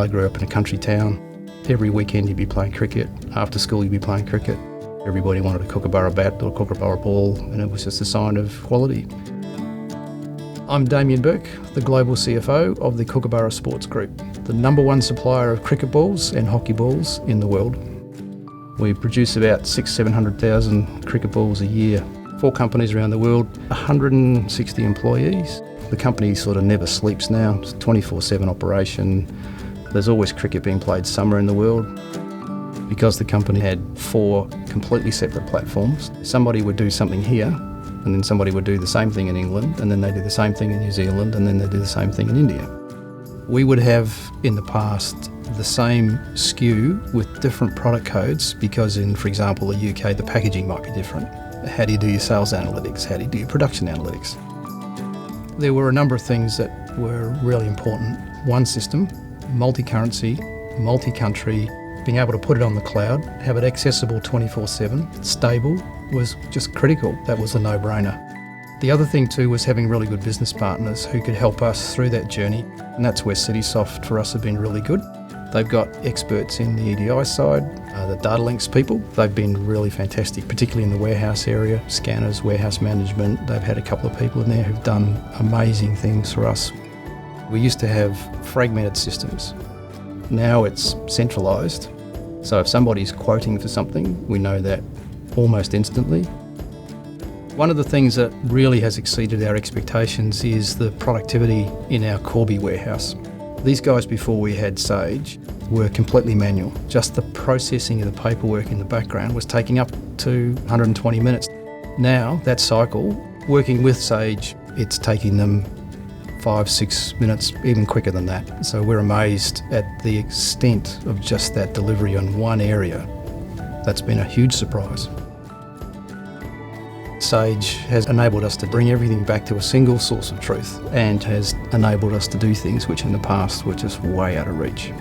I grew up in a country town. Every weekend you'd be playing cricket. After school you'd be playing cricket. Everybody wanted a Kookaburra bat or a Kookaburra ball, and it was just a sign of quality. I'm Damien Burke, the Global CFO of the Kookaburra Sports Group, the #1 supplier of cricket balls and hockey balls in the world. We produce about 600,000-700,000 cricket balls a year. 4 companies around the world, 160 employees. The company sort of never sleeps now. It's a 24/7 operation. There's always cricket being played somewhere in the world. Because the company had 4 completely separate platforms, somebody would do something here, and then somebody would do the same thing in England, and then they do the same thing in New Zealand, and then they do the same thing in India. We would have, in the past, the same SKU with different product codes because in, for example, the UK, the packaging might be different. How do you do your sales analytics? How do you do your production analytics? There were a number of things that were really important. One system, multi-currency, multi-country, being able to put it on the cloud, have it accessible 24/7, stable, was just critical. That was a no-brainer. The other thing too was having really good business partners who could help us through that journey, and that's where CitySoft for us have been really good. They've got experts in the EDI side, the data links people. They've been really fantastic, particularly in the warehouse area, scanners, warehouse management. They've had a couple of people in there who've done amazing things for us. We used to have fragmented systems. Now it's centralised. So if somebody's quoting for something, we know that almost instantly. One of the things that really has exceeded our expectations is the productivity in our Corby warehouse. These guys, before we had Sage, were completely manual. Just the processing of the paperwork in the background was taking up to 120 minutes. Now, that cycle, working with Sage, it's taking them 5-6 minutes, even quicker than that. So we're amazed at the extent of just that delivery on one area. That's been a huge surprise. Sage has enabled us to bring everything back to a single source of truth and has enabled us to do things which in the past were just way out of reach.